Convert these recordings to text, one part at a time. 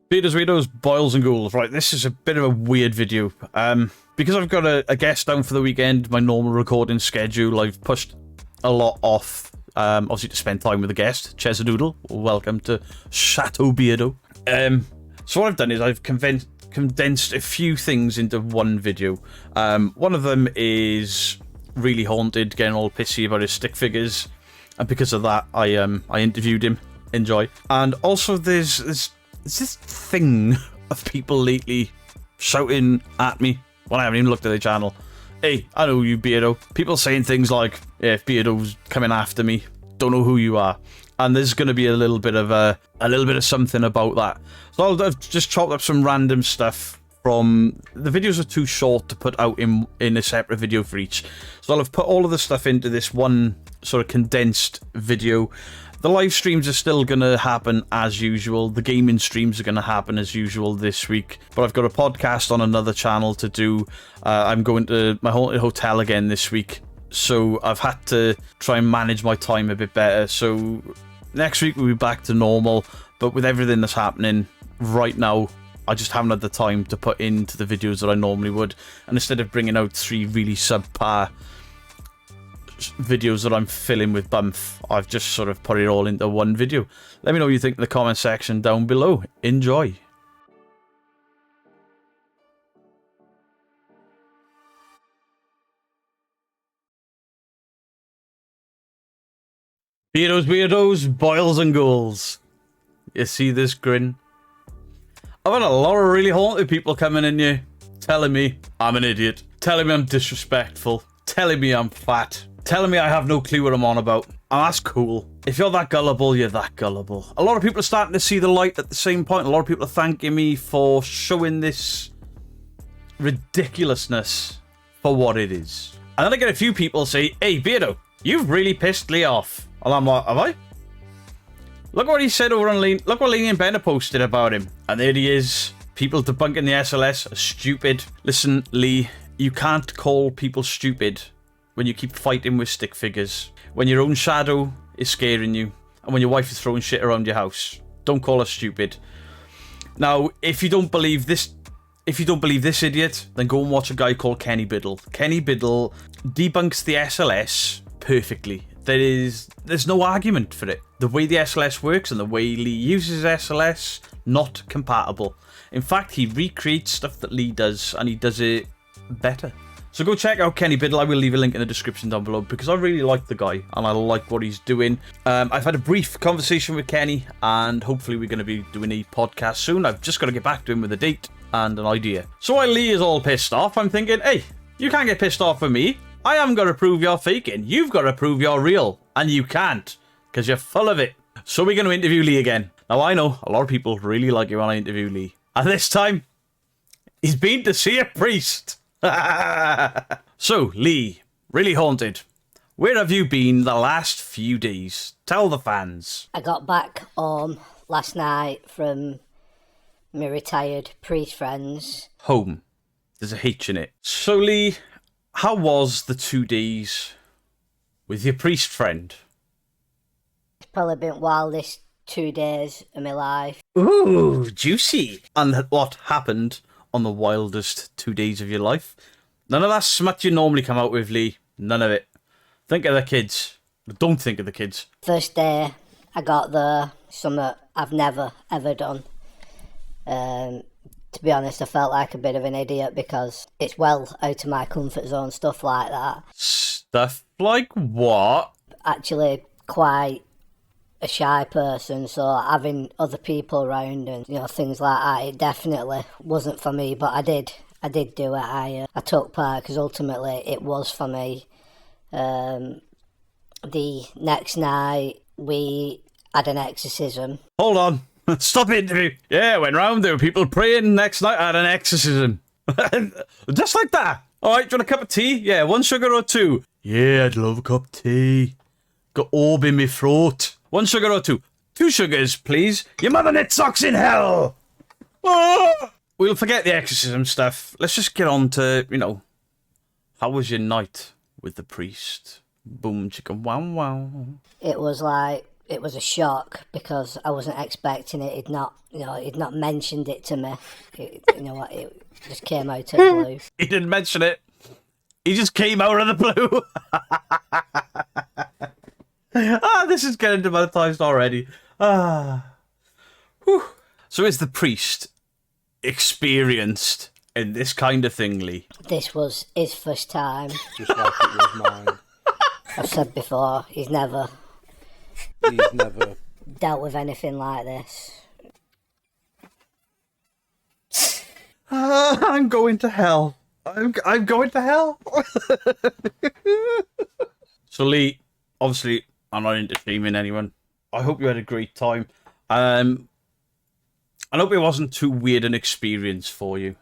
Beaters, weirdos, boils and ghouls. Right, this is a bit of a weird video. Because I've got a guest down for the weekend, my normal recording schedule, I've pushed a lot off, obviously to spend time with the guest, Chesadoodle. Welcome to Chateau Beardo. So what I've done is I've condensed a few things into one video. One of them is really haunted, getting all pissy about his stick figures, and because of that, I interviewed him. Enjoy. And also there's this thing of people lately shouting at me when I haven't even looked at their channel. Hey, I know you, Beardo. People saying things like, yeah, if Beardo's coming after me, don't know who you are. And there's going to be a little bit of something about that. So I've just chopped up some random stuff from... The videos are too short to put out in a separate video for each. So I'll have put all of the stuff into this one sort of condensed video. The live streams are still going to happen as usual. The gaming streams are going to happen as usual this week. But I've got a podcast on another channel to do. I'm going to my haunted hotel again this week. So I've had to try and manage my time a bit better. So next week we'll be back to normal. But with everything that's happening right now, I just haven't had the time to put into the videos that I normally would. And instead of bringing out 3 really subpar videos that I'm filling with bumf, I've just sort of put it all into one video. Let me know what you think in the comment section down below. Enjoy. Beardos, weirdos, boils and ghouls. You see this grin? I've had a lot of really haunted people coming in here, telling me I'm an idiot, telling me I'm disrespectful, telling me I'm fat, telling me I have no clue what I'm on about. And that's cool. If you're that gullible, you're that gullible. A lot of people are starting to see the light at the same point. A lot of people are thanking me for showing this ridiculousness for what it is. And then I get a few people say, hey, Beardo, you've really pissed Lee off. And I'm like, have I? Look what he said over on Lean. Look what Lean and Benner posted about him. And there he is. People debunking the SLS are stupid. Listen, Lee, you can't call people stupid when you keep fighting with stick figures, when your own shadow is scaring you, and when your wife is throwing shit around your house. Don't call us stupid. Now, if you don't believe this idiot, then go and watch a guy called Kenny Biddle. Kenny Biddle debunks the SLS perfectly. There's no argument for it. The way the SLS works and the way Lee uses SLS, not compatible. In fact, he recreates stuff that Lee does, and he does it better. So go check out Kenny Biddle. I will leave a link in the description down below because I really like the guy and I like what he's doing. I've had a brief conversation with Kenny and hopefully we're going to be doing a podcast soon. I've just got to get back to him with a date and an idea. So while Lee is all pissed off, I'm thinking, hey, you can't get pissed off with me. I haven't got to prove you're faking. You've got to prove you're real. And you can't because you're full of it. So we're going to interview Lee again. Now I know a lot of people really like it when I interview Lee. And this time, he's been to see a priest. So, Lee, really haunted. Where have you been the last few days? Tell the fans. I got back home last night from my retired priest friends. Home. There's a H in it. So, Lee, how was the 2 days with your priest friend? It's probably been wildest 2 days of my life. Ooh, juicy. And what happened on the wildest 2 days of your life? None of that smut you normally come out with, Lee. None of it. Think of the kids. Don't think of the kids. First day I got there, something I've never ever done. To be honest, I felt like a bit of an idiot because it's well out of my comfort zone, stuff like that. Stuff like what? Actually quite a shy person, so having other people around and things like that, it definitely wasn't for me, but I did do it. I took part because ultimately it was for me. The next night we had an exorcism. Hold on. Stop the interview. Yeah, went round, there were people praying. Next night I had an exorcism. Just like that. Alright, do you want a cup of tea? Yeah, 1 sugar or 2? Yeah, I'd love a cup of tea. Got orb in my throat. 1 sugar or 2? 2 sugars, please. Your mother knit socks in hell! Ah! We'll forget the exorcism stuff. Let's just get on to, how was your night with the priest? Boom, chicken, wow, wow. It was like it was a shock because I wasn't expecting it. He'd not mentioned it to me. It just came out of the blue. He didn't mention it. He just came out of the blue. This is getting demonetized already. Whew. So is the priest experienced in this kind of thing, Lee? This was his first time. Just like it was mine. I've said before, he's never dealt with anything like this. I'm going to hell. I'm going to hell. So Lee, obviously, I'm not into shaming anyone. I hope you had a great time. I hope it wasn't too weird an experience for you.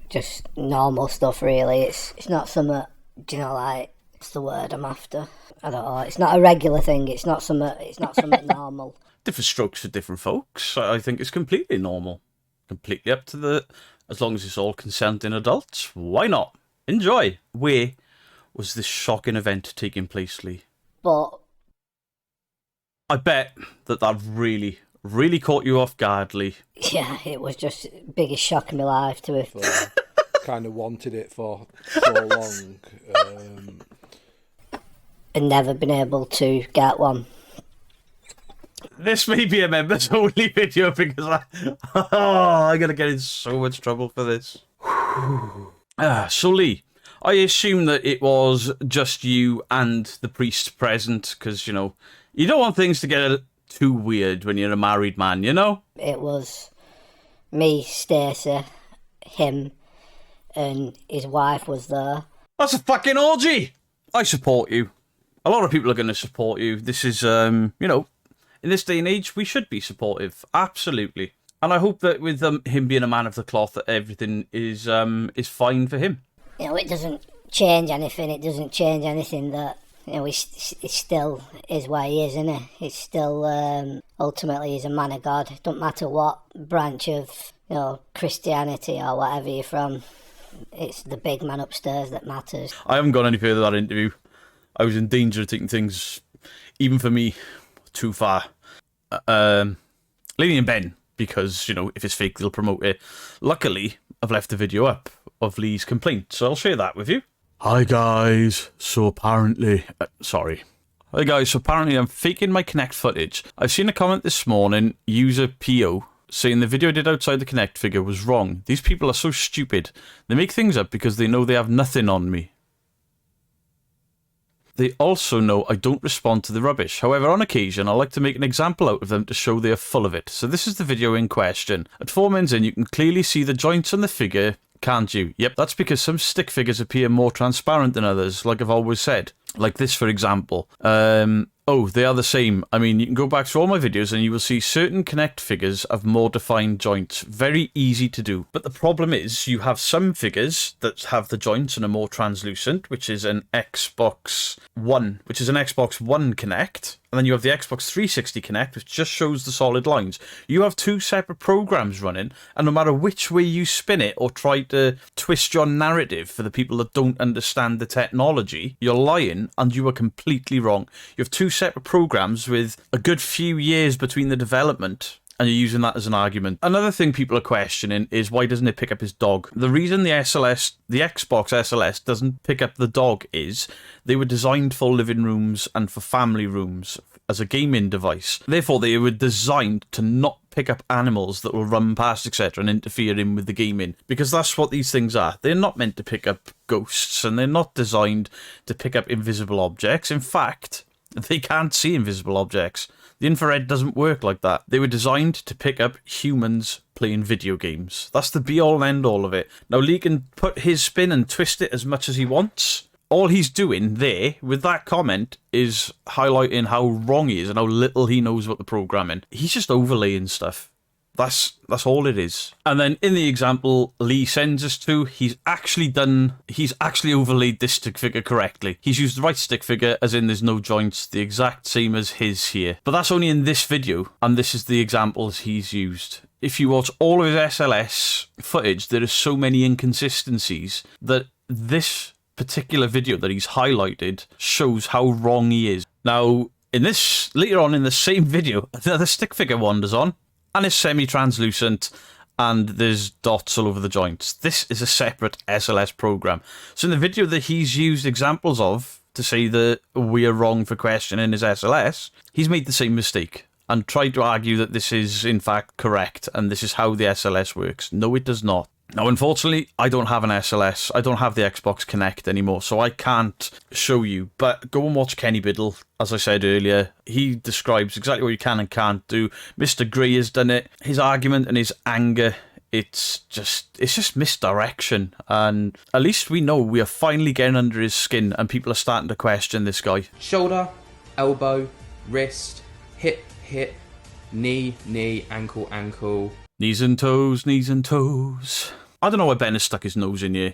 Just normal stuff, really. It's not something, like, it's the word I'm after. I don't know. It's not a regular thing. It's not something normal. Different strokes for different folks. I think it's completely normal. Completely up to as long as it's all consenting adults. Why not? Enjoy. Where was this shocking event taking place, Lee? But I bet that really, really caught you off guard, Lee. Yeah, it was just the biggest shock in my life to have. Kind of wanted it for so long. And never been able to get one. This may be a members only video because I'm going to get in so much trouble for this. So Lee, I assume that it was just you and the priest present because, you don't want things to get too weird when you're a married man, It was me, Stacey, him, and his wife was there. That's a fucking orgy! I support you. A lot of people are going to support you. This is, in this day and age, we should be supportive. Absolutely. And I hope that with him being a man of the cloth, that everything is fine for him. It doesn't change anything. It doesn't change anything that, he still is what he is, isn't he? He's still, ultimately, he's a man of God. It don't matter what branch of, Christianity or whatever you're from. It's the big man upstairs that matters. I haven't gone any further that interview. I was in danger of taking things, even for me, too far. Leading in Ben, because, if it's fake, they'll promote it. Luckily, I've left the video up of Lee's complaint, so I'll share that with you. Hi guys, so apparently... Hi guys, so apparently I'm faking my Kinect footage. I've seen a comment this morning, user PO, saying the video I did outside the Kinect figure was wrong. These people are so stupid. They make things up because they know they have nothing on me. They also know I don't respond to the rubbish. However, on occasion, I like to make an example out of them to show they are full of it. So this is the video in question. At 4 minutes in, you can clearly see the joints on the figure, can't you? Yep, that's because some stick figures appear more transparent than others, like I've always said. Like this, for example. Oh, they are the same. I mean, you can go back to all my videos and you will see certain Kinect figures have more defined joints. Very easy to do. But the problem is you have some figures that have the joints and are more translucent, which is an Xbox One, Kinect. And then you have the Xbox 360 Kinect, which just shows the solid lines. You have two separate programs running, and no matter which way you spin it or try to twist your narrative for the people that don't understand the technology, you're lying and you are completely wrong. You have two separate programs with a good few years between the development, and you're using that as an argument. Another thing people are questioning is why doesn't it pick up his dog? The reason the Xbox SLS doesn't pick up the dog is they were designed for living rooms and for family rooms as a gaming device. Therefore, they were designed to not pick up animals that will run past, etc., and interfere in with the gaming. Because that's what these things are. They're not meant to pick up ghosts, and they're not designed to pick up invisible objects. In fact, they can't see invisible objects. The infrared doesn't work like that. They were designed to pick up humans playing video games. That's the be-all and end-all of it. Now, Lee can put his spin and twist it as much as he wants. All he's doing there, with that comment, is highlighting how wrong he is and how little he knows about the programming. He's just overlaying stuff. That's all it is. And then in the example Lee sends us to, he's actually overlaid this stick figure correctly. He's used the right stick figure, as in there's no joints, the exact same as his here. But that's only in this video, and this is the examples he's used. If you watch all of his SLS footage, there are so many inconsistencies that this particular video that he's highlighted shows how wrong he is. Now, Later on in the same video, another stick figure wanders on, and it's semi-translucent, and there's dots all over the joints. This is a separate SLS program. So in the video that he's used examples of to say that we're wrong for questioning his SLS, he's made the same mistake and tried to argue that this is in fact correct and this is how the SLS works. No, it does not. Now, unfortunately, I don't have an SLS. I don't have the Xbox Connect anymore, so I can't show you. But go and watch Kenny Biddle. As I said earlier, he describes exactly what you can and can't do. Mr. Gray has done it. His argument and his anger, it's just misdirection. And at least we know we are finally getting under his skin and people are starting to question this guy. Shoulder, elbow, wrist, hip, knee, ankle. Knees and toes, knees and toes. I don't know why Ben has stuck his nose in here.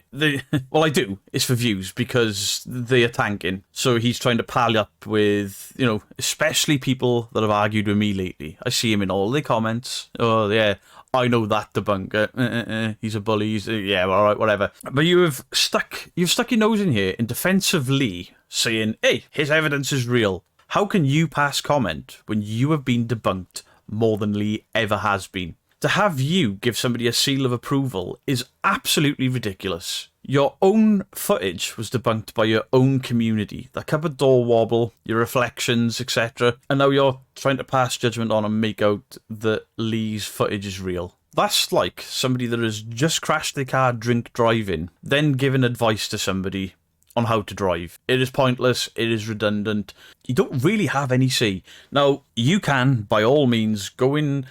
Well, I do. It's for views because they are tanking. So he's trying to pal up with, especially people that have argued with me lately. I see him in all the comments. Oh, yeah, I know that debunker. He's a bully. Yeah, all right, whatever. But you've stuck your nose in here in defense of Lee, saying, hey, his evidence is real. How can you pass comment when you have been debunked more than Lee ever has been? To have you give somebody a seal of approval is absolutely ridiculous. Your own footage was debunked by your own community. The cupboard door wobble, your reflections, etc. And now you're trying to pass judgment on and make out that Lee's footage is real. That's like somebody that has just crashed their car drink driving, then giving advice to somebody on how to drive. It is pointless, it is redundant. You don't really have any say. Now, you can, by all means, go in,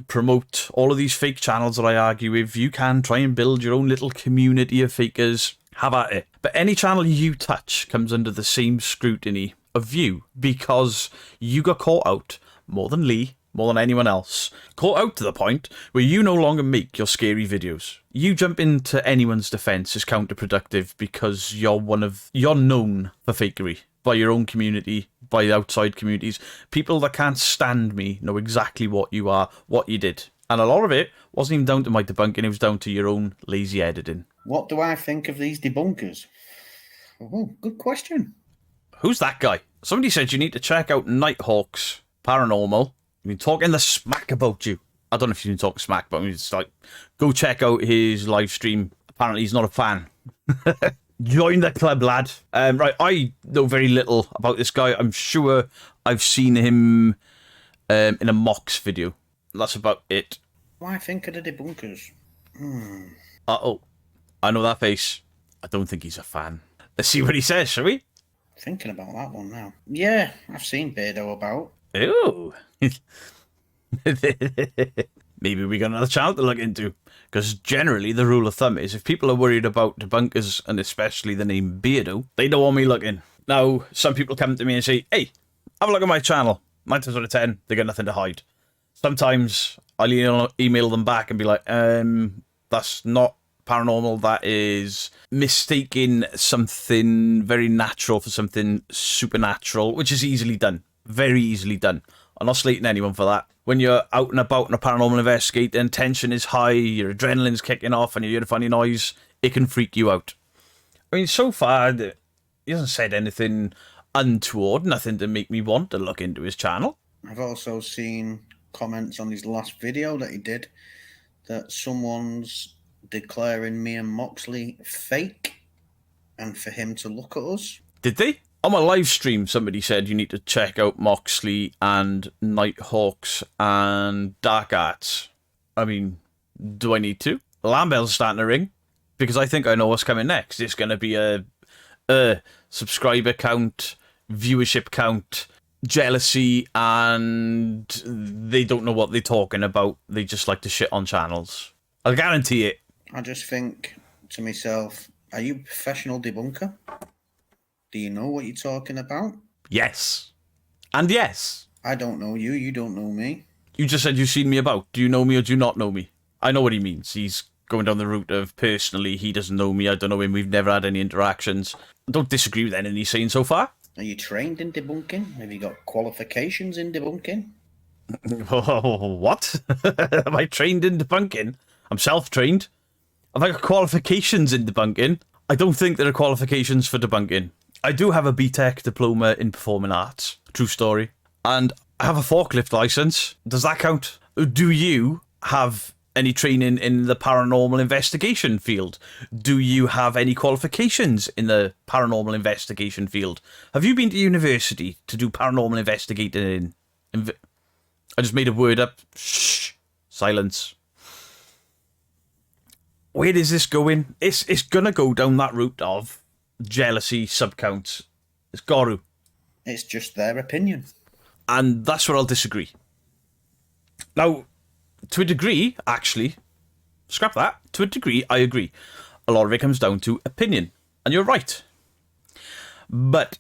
promote all of these fake channels that I argue with. You can try and build your own little community of fakers. Have at it. But any channel you touch comes under the same scrutiny of you because you got caught out more than Lee, more than anyone else. Caught out to the point where you no longer make your scary videos. You jump into anyone's defense is counterproductive because you're known for fakery by your own community, by outside communities. People that can't stand me know exactly what you are, what you did. And a lot of it wasn't even down to my debunking, it was down to your own lazy editing. What do I think of these debunkers? Oh, good question. Who's that guy? Somebody said you need to check out Nighthawk's Paranormal. I've been talking the smack about you. I don't know if you can talk smack, but it's like, go check out his live stream. Apparently he's not a fan. Join the club, lad. Right, I know very little about this guy. I'm sure I've seen him in a Mox video. That's about it. What do I think of the debunkers? Uh-oh. I know that face. I don't think he's a fan. Let's see what he says, shall we? Thinking about that one now. Yeah, I've seen Beardo about. Ooh. Maybe we got another channel to look into. Because generally, the rule of thumb is if people are worried about debunkers, and especially the name Beardo, they don't want me looking. Now, some people come to me and say, hey, have a look at my channel. 9 times out of 10, they got nothing to hide. Sometimes I'll email them back and be like, that's not paranormal. That is mistaking something very natural for something supernatural, which is easily done. Very easily done. I'm not slating anyone for that. When you're out and about in a paranormal investigating, tension is high, your adrenaline's kicking off, and you hear a funny noise, it can freak you out. I mean, so far, he hasn't said anything untoward, nothing to make me want to look into his channel. I've also seen comments on his last video that he did that someone's declaring me and Moxley fake and for him to look at us. Did they? On my live stream, somebody said you need to check out Moxley and Nighthawks and Dark Arts. I mean, do I need to? Alarm bell's starting to ring because I think I know what's coming next. It's going to be a subscriber count, viewership count, jealousy, and they don't know what they're talking about. They just like to shit on channels. I'll guarantee it. I just think to myself, are you a professional debunker? Do you know what you're talking about? Yes. And yes. I don't know you. You don't know me. You just said you've seen me about. Do you know me or do you not know me? I know what he means. He's going down the route of personally, he doesn't know me. I don't know him. We've never had any interactions. I don't disagree with anything he's saying so far. Are you trained in debunking? Have you got qualifications in debunking? What? Am I trained in debunking? I'm self-trained. Have I got qualifications in debunking? I don't think there are qualifications for debunking. I do have a BTEC diploma in performing arts. True story. And I have a forklift license. Does that count? Do you have any training in the paranormal investigation field? Do you have any qualifications in the paranormal investigation field? Have you been to university to do paranormal investigating? I just made a word up. Shh. Silence. Where is this going? It's gonna go down that route of jealousy, subcounts. It's got to. It's just their opinion. And that's where I'll disagree. Now, to a degree, actually, scrap that. To a degree, I agree. A lot of it comes down to opinion. And you're right. But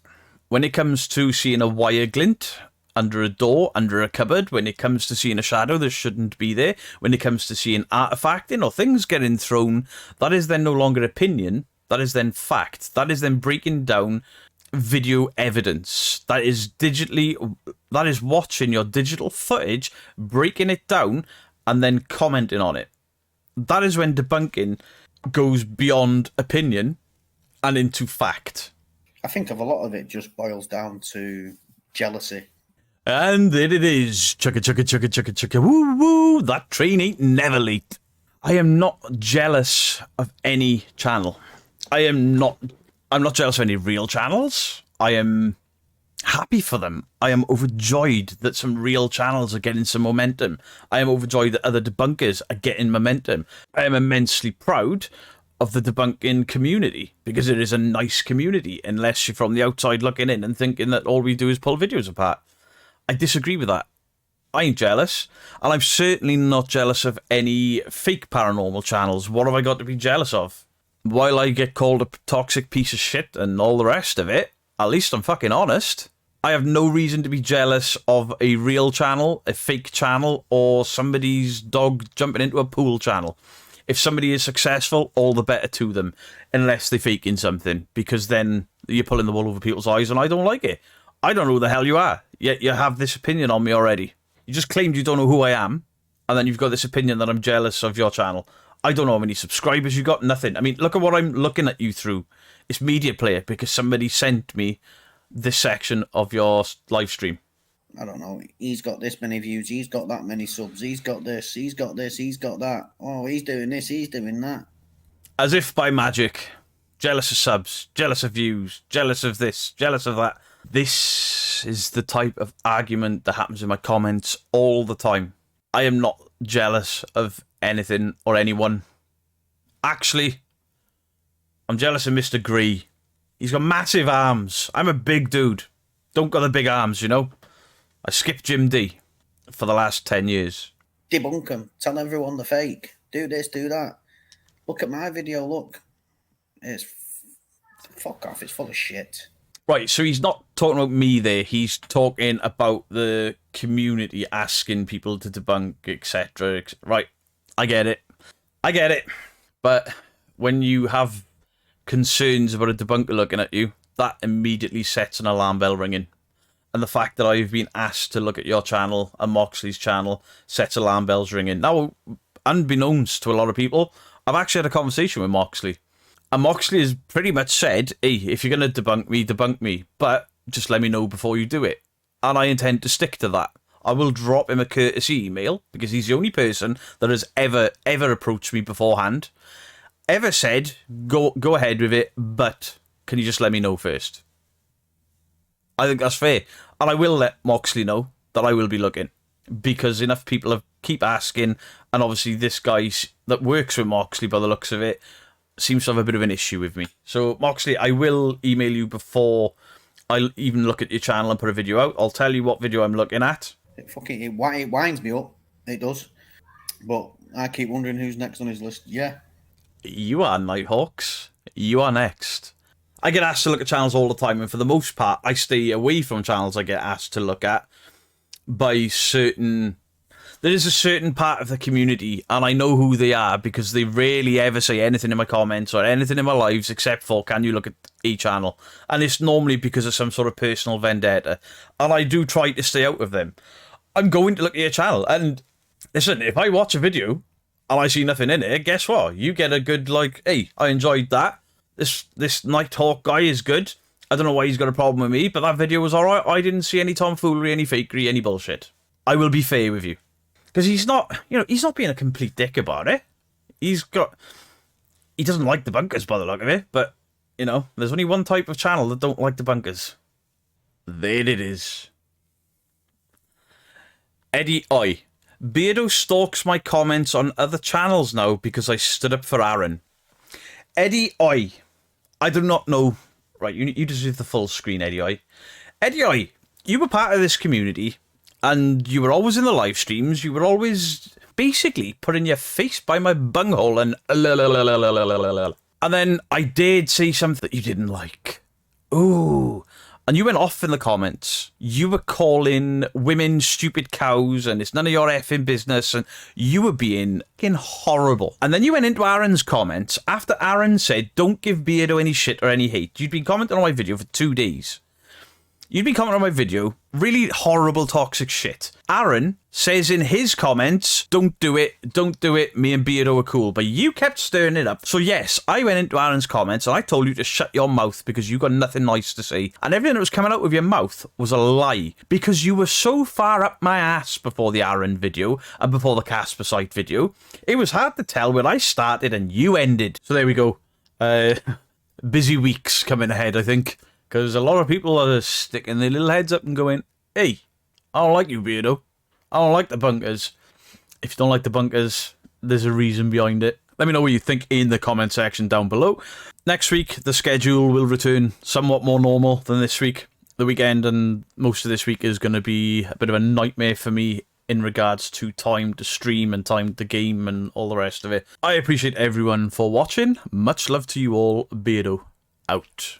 when it comes to seeing a wire glint under a door, under a cupboard, when it comes to seeing a shadow that shouldn't be there, when it comes to seeing artifacting or things getting thrown, that is then no longer opinion. That is then fact. That is then breaking down video evidence. That is watching your digital footage, breaking it down, and then commenting on it. That is when debunking goes beyond opinion and into fact. I think of a lot of it just boils down to jealousy. And there it is. Chugga, chugga, chugga, chugga, chugga. Woo, woo. That train ain't never late. I am not jealous of any channel. I'm not jealous of any real channels. I am happy for them. I am overjoyed that some real channels are getting some momentum. I am overjoyed that other debunkers are getting momentum. I am immensely proud of the debunking community because it is a nice community, unless you're from the outside looking in and thinking that all we do is pull videos apart. I disagree with that. I ain't jealous, and I'm certainly not jealous of any fake paranormal channels. What have I got to be jealous of? While I get called a toxic piece of shit and all the rest of it, at least I'm fucking honest. I have no reason to be jealous of a real channel, a fake channel, or somebody's dog jumping into a pool channel. If somebody is successful, all the better to them, unless they're faking something, because then you're pulling the wool over people's eyes, and I don't like it. I don't know who the hell you are, yet you have this opinion on me already. You just claimed you don't know who I am, and then you've got this opinion that I'm jealous of your channel. I don't know how many subscribers you got, nothing. I mean, look at what I'm looking at you through. It's Media Player, because somebody sent me this section of your live stream. I don't know. He's got this many views. He's got that many subs. He's got this. He's got this. He's got that. Oh, he's doing this. He's doing that. As if by magic. Jealous of subs. Jealous of views. Jealous of this. Jealous of that. This is the type of argument that happens in my comments all the time. I am not jealous of anything or anyone. Actually, I'm jealous of Mr. Gree. He's got massive arms. I'm a big dude. Don't got the big arms, you know? I skipped Jim D for the last 10 years. Debunk them. Tell everyone they're fake. Do this, do that. Look at my video, look. It's... Fuck off, it's full of shit. Right, so he's not talking about me there. He's talking about the community asking people to debunk, etc. Right, I get it. I get it. But when you have concerns about a debunker looking at you, that immediately sets an alarm bell ringing. And the fact that I've been asked to look at your channel and Moxley's channel sets alarm bells ringing. Now, unbeknownst to a lot of people, I've actually had a conversation with Moxley. And Moxley has pretty much said, hey, if you're going to debunk me, but just let me know before you do it. And I intend to stick to that. I will drop him a courtesy email, because he's the only person that has ever approached me beforehand, ever said, go ahead with it, but can you just let me know first? I think that's fair. And I will let Moxley know that I will be looking, because enough people have keep asking, and obviously this guy that works with Moxley, by the looks of it, seems to have a bit of an issue with me. So, Moxley, I will email you before I even look at your channel and put a video out. I'll tell you what video I'm looking at. It winds me up. It does. But I keep wondering who's next on his list. Yeah. You are, Nighthawks. You are next. I get asked to look at channels all the time, and for the most part, I stay away from channels I get asked to look at by certain... There is a certain part of the community, and I know who they are, because they rarely ever say anything in my comments or anything in my lives except for, can you look at a channel? And it's normally because of some sort of personal vendetta. And I do try to stay out of them. I'm going to look at your channel, and listen, if I watch a video and I see nothing in it, guess what? You get a good, like, hey, I enjoyed that. This Nighthawk guy is good. I don't know why he's got a problem with me, but that video was alright. I didn't see any tomfoolery, any fakery, any bullshit. I will be fair with you. Because he's not, he's not being a complete dick about it. He doesn't like debunkers by the look of it, but, there's only one type of channel that don't like debunkers. There it is. Eddie Oi. Beardo stalks my comments on other channels now because I stood up for Aaron. Eddie Oi. I do not know. Right, you deserve the full screen, Eddie Oi. Eddie Oi, you were part of this community, and you were always in the live streams. You were always basically putting your face by my bunghole and then I did say something that you didn't like. Ooh. And you went off in the comments. You were calling women stupid cows and it's none of your effing business and you were being fucking horrible. And then you went into Aaron's comments after Aaron said, don't give Beardo any shit or any hate. You'd been commenting on my video for 2 days. You'd been commenting on my video, really horrible, toxic shit. Aaron says in his comments, don't do it, me and Beardo are cool. But you kept stirring it up. So yes, I went into Aaron's comments and I told you to shut your mouth because you got nothing nice to say. And everything that was coming out of your mouth was a lie. Because you were so far up my ass before the Aaron video and before the Casper site video. It was hard to tell where I started and you ended. So there we go. Busy weeks coming ahead, I think. Because a lot of people are sticking their little heads up and going, hey, I don't like you, Beardo. I don't like the bunkers. If you don't like the bunkers, there's a reason behind it. Let me know what you think in the comment section down below. Next week, the schedule will return somewhat more normal than this week. The weekend and most of this week is going to be a bit of a nightmare for me in regards to time to stream and time to game and all the rest of it. I appreciate everyone for watching. Much love to you all. Beardo out.